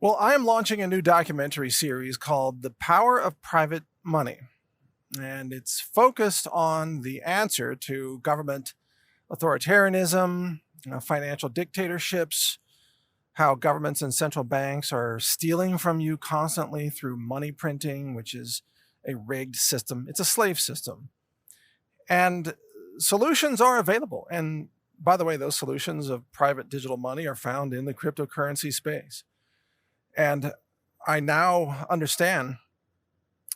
Well, I am launching a new documentary series called The Power of Private Money, and it's focused on the answer to government authoritarianism, financial dictatorships, how governments and central banks are stealing from you constantly through money printing, which is a rigged system. It's a slave system. And solutions are available. And by the way, those solutions of private digital money are found in the cryptocurrency space. And I now understand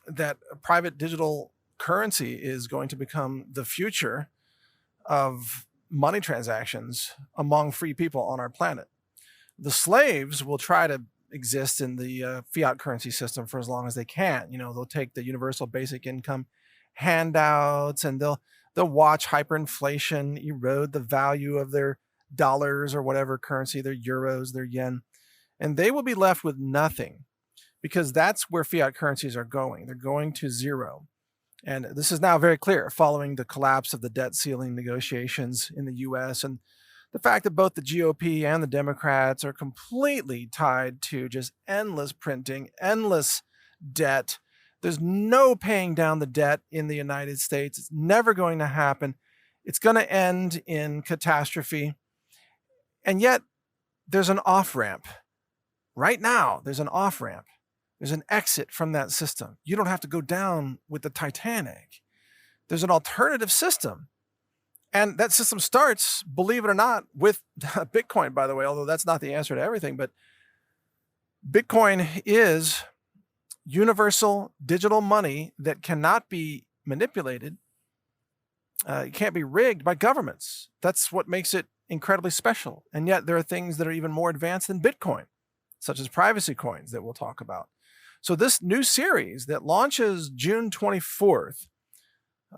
that private digital currency is going to become the future of money transactions among free people on our planet. The slaves will try to exist in the fiat currency system for as long as they can. They'll take the universal basic income handouts and they'll watch hyperinflation erode the value of their dollars or whatever currency, their euros, their yen. And they will be left with nothing because that's where fiat currencies are going. They're going to zero. And this is now very clear following the collapse of the debt ceiling negotiations in the US and the fact that both the GOP and the Democrats are completely tied to just endless printing, endless debt. There's no paying down the debt in the United States. It's never going to happen. It's going to end in catastrophe. And yet there's an off-ramp. Right now, there's an off-ramp. There's an exit from that system. You don't have to go down with the Titanic. There's an alternative system. And that system starts, believe it or not, with Bitcoin, by the way, although that's not the answer to everything. But Bitcoin is universal digital money that cannot be manipulated. It can't be rigged by governments. That's what makes it incredibly special. And yet there are things that are even more advanced than Bitcoin, such as privacy coins that we'll talk about. So this new series that launches June 24th,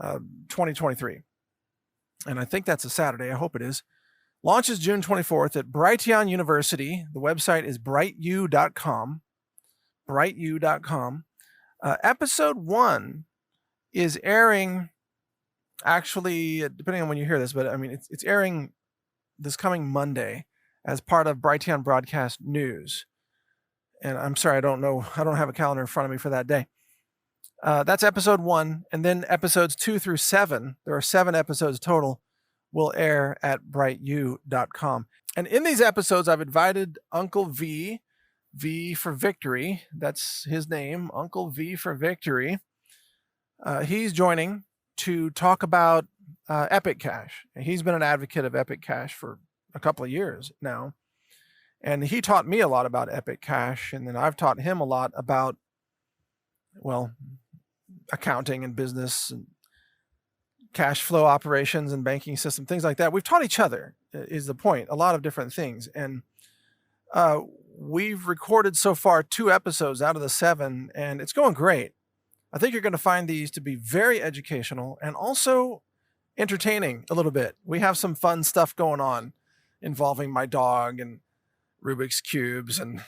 2023, and I think that's a Saturday, I hope it is, launches June 24th at Brighteon University. The website is brightu.com, brightu.com. Episode 1 is airing, actually, depending on when you hear this, but I mean, it's airing this coming Monday as part of Brighteon Broadcast News. And I'm sorry, I don't have a calendar in front of me for that day. That's episode 1. And then episodes 2 through 7, there are 7 episodes total, will air at brightu.com. And in these episodes, I've invited Uncle V for Victory. That's his name, Uncle V for Victory. He's joining to talk about Epic Cash. He's been an advocate of Epic Cash for a couple of years now. And he taught me a lot about Epic Cash, and then I've taught him a lot about, well, accounting and business and cash flow operations and banking system, things like that. We've taught each other, is the point, a lot of different things. And we've recorded so far 2 episodes out of the 7, and it's going great. I think you're going to find these to be very educational and also entertaining a little bit. We have some fun stuff going on involving my dog and Rubik's Cubes and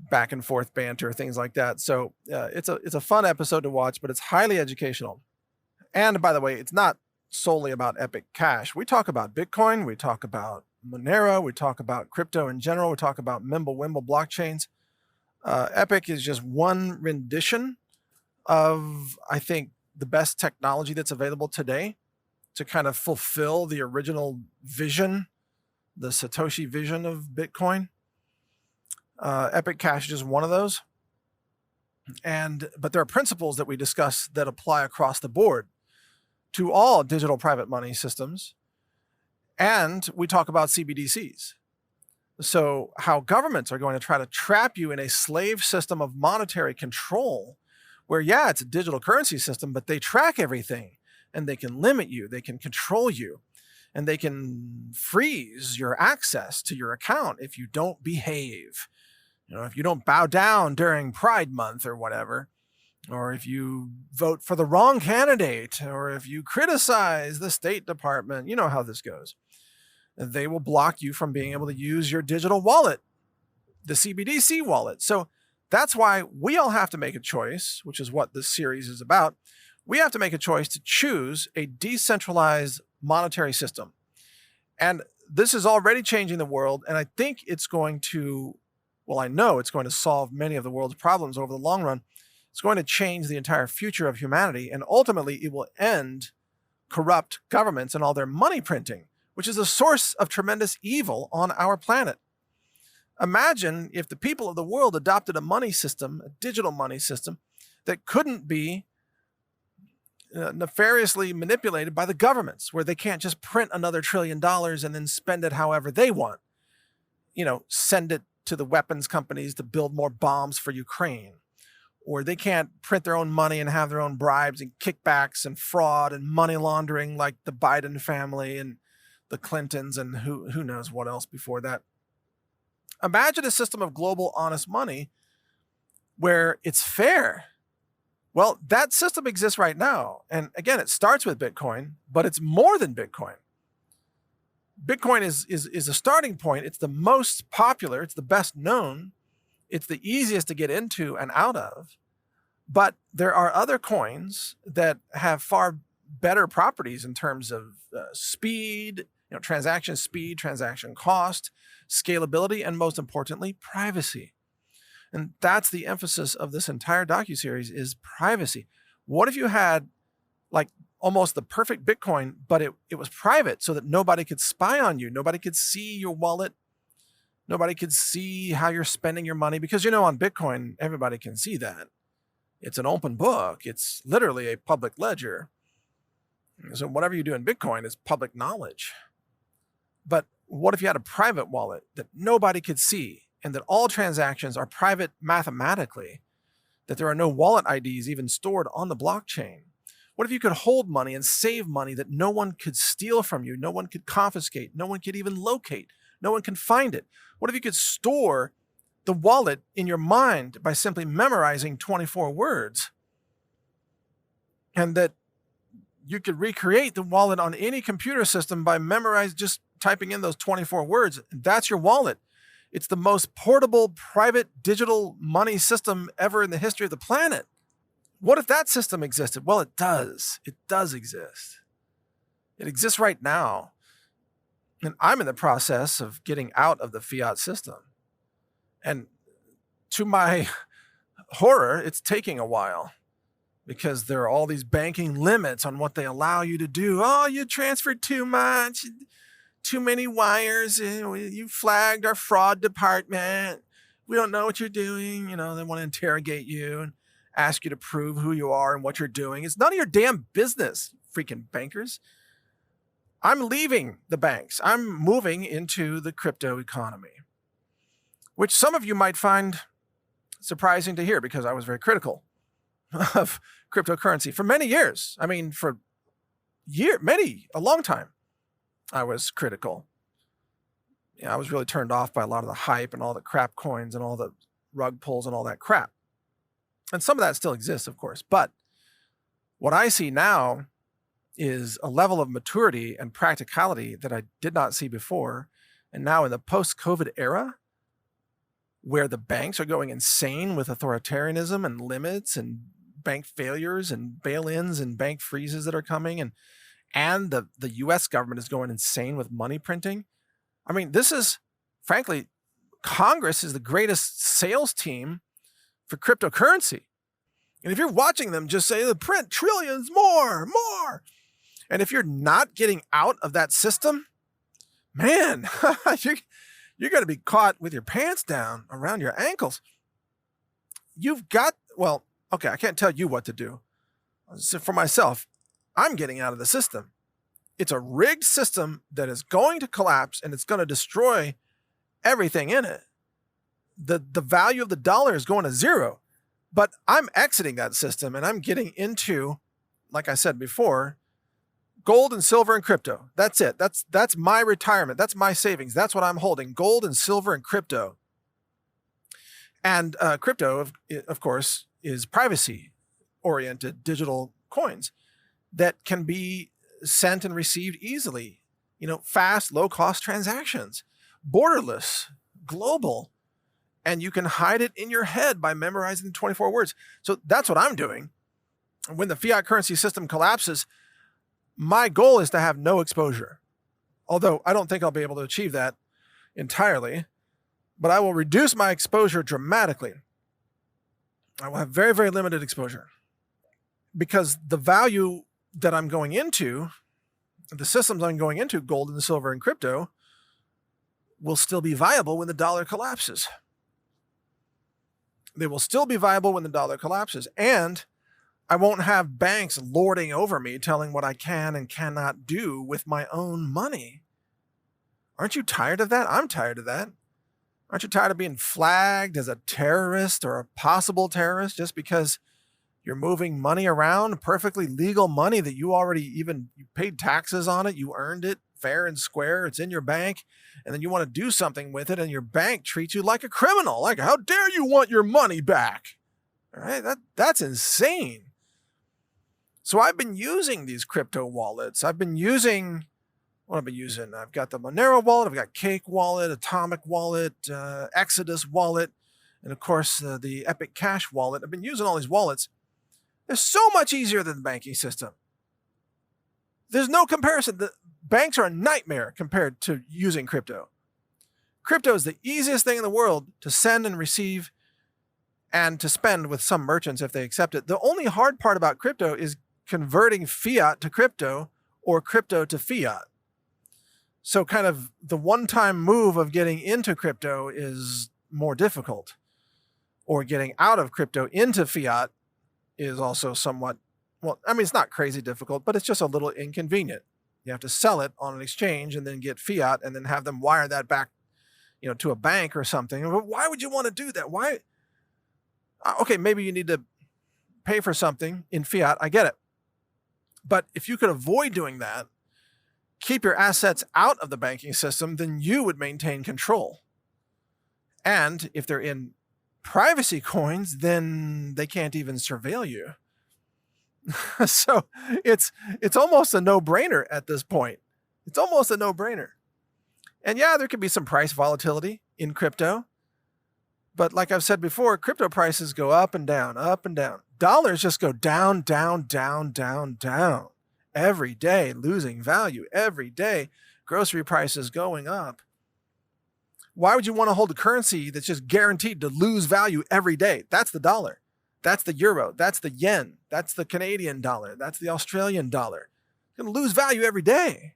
back and forth banter, things like that. So it's a fun episode to watch, but it's highly educational. And by the way, it's not solely about Epic Cash. We talk about Bitcoin, we talk about Monero, we talk about crypto in general, we talk about Mimblewimble blockchains. Epic is just one rendition of, I think, the best technology that's available today to kind of fulfill the original vision, the Satoshi vision of Bitcoin. Epic Cash is just one of those. But there are principles that we discuss that apply across the board to all digital private money systems. And we talk about CBDCs. So how governments are going to try to trap you in a slave system of monetary control where, yeah, it's a digital currency system, but they track everything and they can limit you, they can control you, and they can freeze your access to your account if you don't behave. If you don't bow down during Pride Month or whatever, or if you vote for the wrong candidate, or if you criticize the State Department, you know how this goes. They will block you from being able to use your digital wallet, the CBDC wallet. So that's why we all have to make a choice, which is what this series is about. We have to make a choice to choose a decentralized monetary system. And this is already changing the world, and I think it's going to Well, I know it's going to solve many of the world's problems over the long run. It's going to change the entire future of humanity, and ultimately it will end corrupt governments and all their money printing, which is a source of tremendous evil on our planet. Imagine if the people of the world adopted a money system, a digital money system, that couldn't be nefariously manipulated by the governments, where they can't just print another $1 trillion and then spend it however they want. Send it to the weapons companies to build more bombs for Ukraine. Or they can't print their own money and have their own bribes and kickbacks and fraud and money laundering like the Biden family and the Clintons and who knows what else before that. Imagine a system of global honest money where it's fair. Well, that system exists right now. And again, it starts with Bitcoin, but it's more than Bitcoin. Bitcoin is a starting point. It's the most popular. It's the best known. It's the easiest to get into and out of. But there are other coins that have far better properties in terms of speed, transaction speed, transaction cost, scalability, and most importantly, privacy. And that's the emphasis of this entire docuseries is privacy. What if you had like almost the perfect Bitcoin, but it was private so that nobody could spy on you. Nobody could see your wallet. Nobody could see how you're spending your money because, on Bitcoin, everybody can see that. It's an open book. It's literally a public ledger. So whatever you do in Bitcoin is public knowledge. But what if you had a private wallet that nobody could see and that all transactions are private mathematically, that there are no wallet IDs even stored on the blockchain? What if you could hold money and save money that no one could steal from you, no one could confiscate, no one could even locate, no one can find it? What if you could store the wallet in your mind by simply memorizing 24 words? And that you could recreate the wallet on any computer system by just typing in those 24 words. That's your wallet. It's the most portable, private, digital money system ever in the history of the planet. What if that system existed? Well, it does. It does exist. It exists right now. And I'm in the process of getting out of the fiat system. And to my horror, it's taking a while because there are all these banking limits on what they allow you to do. Oh, you transferred too much, too many wires. You flagged our fraud department. We don't know what you're doing. They want to interrogate you and ask you to prove who you are and what you're doing. It's none of your damn business, freaking bankers. I'm leaving the banks. I'm moving into the crypto economy, which some of you might find surprising to hear because I was very critical of cryptocurrency for many years. I mean, a long time, I was critical. I was really turned off by a lot of the hype and all the crap coins and all the rug pulls and all that crap. And some of that still exists, of course. But what I see now is a level of maturity and practicality that I did not see before. And now in the post-COVID era, where the banks are going insane with authoritarianism and limits and bank failures and bail-ins and bank freezes that are coming, and the US government is going insane with money printing. I mean, this is, frankly, Congress is the greatest sales team for cryptocurrency. And if you're watching them just say, print trillions, more. And if you're not getting out of that system, man, you're going to be caught with your pants down around your ankles. I can't tell you what to do. So for myself, I'm getting out of the system. It's a rigged system that is going to collapse and it's going to destroy everything in it. The value of the dollar is going to zero, but I'm exiting that system and I'm getting into, like I said before, gold and silver and crypto. That's it. That's my retirement. That's my savings. That's what I'm holding. Gold and silver and crypto. And crypto, of course, is privacy-oriented digital coins that can be sent and received easily. Fast, low-cost transactions, borderless, global. And you can hide it in your head by memorizing 24 words. So that's what I'm doing. When the fiat currency system collapses, my goal is to have no exposure. Although I don't think I'll be able to achieve that entirely. but I will reduce my exposure dramatically. I will have very, very limited exposure because the value that I'm going into, the systems I'm going into, gold and silver and crypto, will still be viable when the dollar collapses. They will still be viable when the dollar collapses. And I won't have banks lording over me, telling what I can and cannot do with my own money. Aren't you tired of that? I'm tired of that. Aren't you tired of being flagged as a terrorist or a possible terrorist just because you're moving money around, perfectly legal money that you paid taxes on it, you earned it fair and square, it's in your bank, and then you want to do something with it and your bank treats you like a criminal. Like, how dare you want your money back? All right, that's insane. So I've been using these crypto wallets. I've got the Monero wallet, I've got Cake wallet, Atomic wallet, Exodus wallet, and of course the Epic Cash wallet. I've been using all these wallets. They're so much easier than the banking system. There's no comparison. The banks are a nightmare compared to using crypto. Crypto is the easiest thing in the world to send and receive and to spend with some merchants if they accept it. The only hard part about crypto is converting fiat to crypto or crypto to fiat. So kind of the one-time move of getting into crypto is more difficult, or getting out of crypto into fiat is also somewhat, well, I mean, it's not crazy difficult, but it's just a little inconvenient. You have to sell it on an exchange and then get fiat and then have them wire that back, to a bank or something. Why would you want to do that? Why? Okay, maybe you need to pay for something in fiat. I get it. But if you could avoid doing that, keep your assets out of the banking system, then you would maintain control. And if they're in privacy coins, then they can't even surveil you. So it's almost a no-brainer at this point. It's almost a no-brainer. And yeah, there could be some price volatility in crypto. But like I've said before, crypto prices go up and down, up and down. Dollars just go down, down, down, down, down. Every day, losing value. Every day, grocery prices going up. Why would you want to hold a currency that's just guaranteed to lose value every day? That's the dollar. That's the euro. That's the yen. That's the Canadian dollar. That's the Australian dollar. It's going to lose value every day.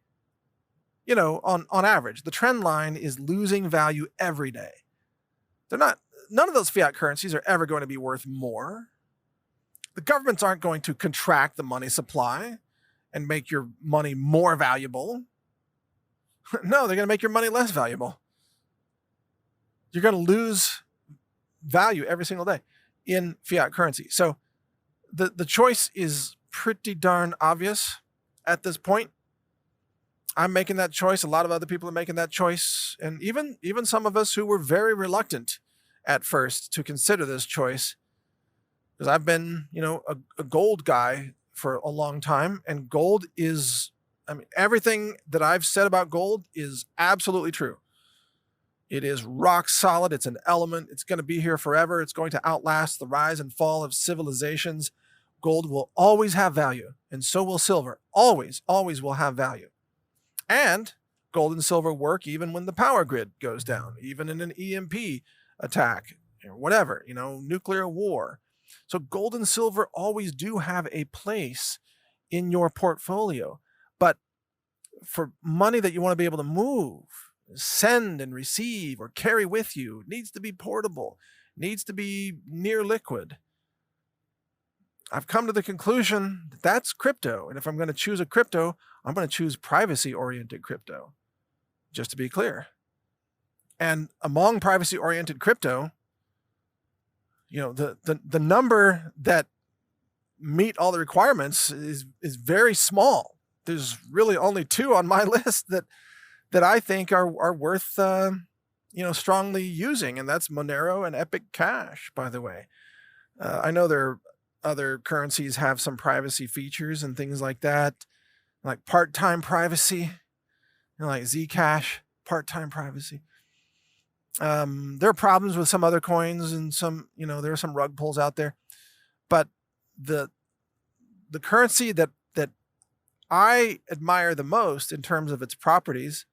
On average, the trend line is losing value every day. None of those fiat currencies are ever going to be worth more. The governments aren't going to contract the money supply and make your money more valuable. No, they're going to make your money less valuable. You're going to lose value every single day in fiat currency. So the choice is pretty darn obvious at this point. I'm making that choice. A lot of other people are making that choice. And even some of us who were very reluctant at first to consider this choice, because I've been, a gold guy for a long time, and gold is, everything that I've said about gold is absolutely true. It is rock solid. It's an element. It's going to be here forever. It's going to outlast the rise and fall of civilizations. Gold will always have value, and so will silver. Always, always will have value. And gold and silver work even when the power grid goes down, even in an EMP attack or whatever, nuclear war. So gold and silver always do have a place in your portfolio. But for money that you want to be able to move, send and receive or carry with you, needs to be portable, needs to be near liquid. I've come to the conclusion that that's crypto. And if I'm going to choose a crypto, I'm going to choose privacy-oriented crypto, just to be clear. And among privacy-oriented crypto, the number that meet all the requirements is very small. There's really only two on my list that I think are worth strongly using, and that's Monero and Epic Cash, by the way. I know there are other currencies have some privacy features and things like that, like part-time privacy, like Zcash, part-time privacy. There are problems with some other coins and some, there are some rug pulls out there, but the currency that I admire the most in terms of its properties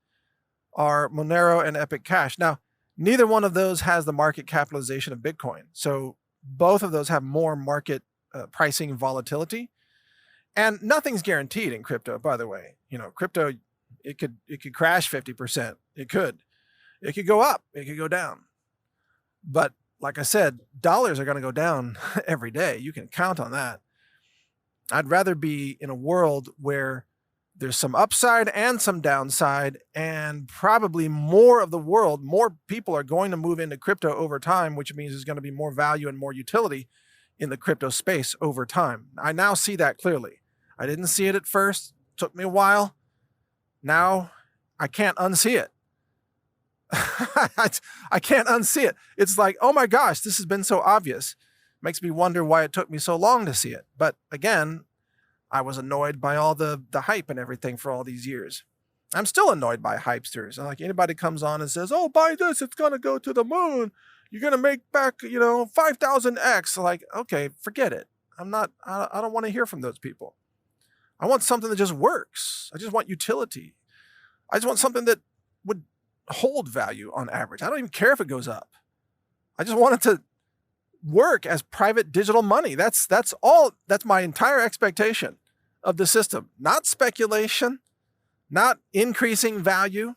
are Monero and Epic Cash. Now, Neither one of those has the market capitalization of Bitcoin. So both of those have more market pricing volatility. And nothing's guaranteed in crypto, by the way. Crypto, it could crash 50%. It could go up. It could go down. But like I said, dollars are going to go down every day. You can count on that. I'd rather be in a world where there's some upside and some downside, and probably more of the world, more people are going to move into crypto over time, which means there's going to be more value and more utility in the crypto space over time. I now see that clearly. I didn't see it at first. It took me a while. Now I can't unsee it. I can't unsee it. It's like, oh my gosh, this has been so obvious. Makes me wonder why it took me so long to see it. But again, I was annoyed by all the hype and everything for all these years. I'm still annoyed by hypesters. Like, anybody comes on and says, oh, buy this, it's going to go to the moon. You're going to make back, 5,000x. Like, okay, forget it. I don't want to hear from those people. I want something that just works. I just want utility. I just want something that would hold value on average. I don't even care if it goes up. I just want it to work as private digital money. That's all. That's my entire expectation of the system. Not speculation, not increasing value,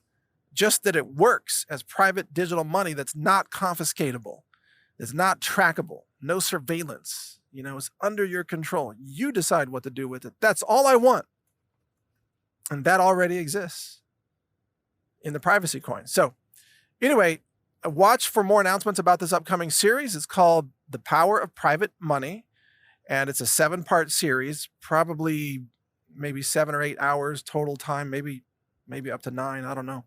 just that it works as private digital money that's not confiscatable, it's not trackable, no surveillance. It's under your control. You decide what to do with it. That's all I want. And that already exists in the privacy coin. So anyway, watch for more announcements about this upcoming series. It's called The Power of Private Money, and it's a 7-part series, probably maybe 7 or 8 hours total time, maybe up to 9. I don't know.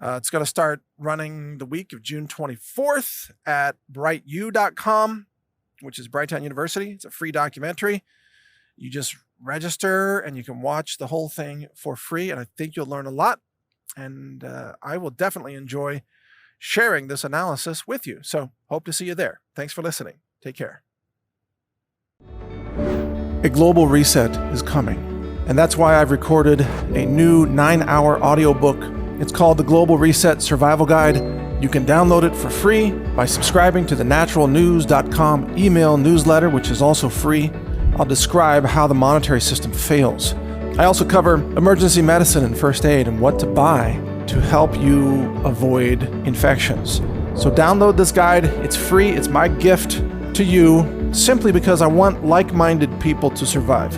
It's going to start running the week of June 24th at brightu.com, which is Brightown University. It's a free documentary. You just register and you can watch the whole thing for free, and I think you'll learn a lot. And I will definitely enjoy sharing this analysis with you. So hope to see you there. Thanks for listening. Take care. A global reset is coming, and that's why I've recorded a new 9-hour audiobook. It's called The Global Reset Survival Guide. You can download it for free by subscribing to the naturalnews.com email newsletter, which is also free. I'll describe how the monetary system fails. I also cover emergency medicine and first aid and what to buy to help you avoid infections. So download this guide. It's free. It's my gift to you simply because I want like-minded people to survive.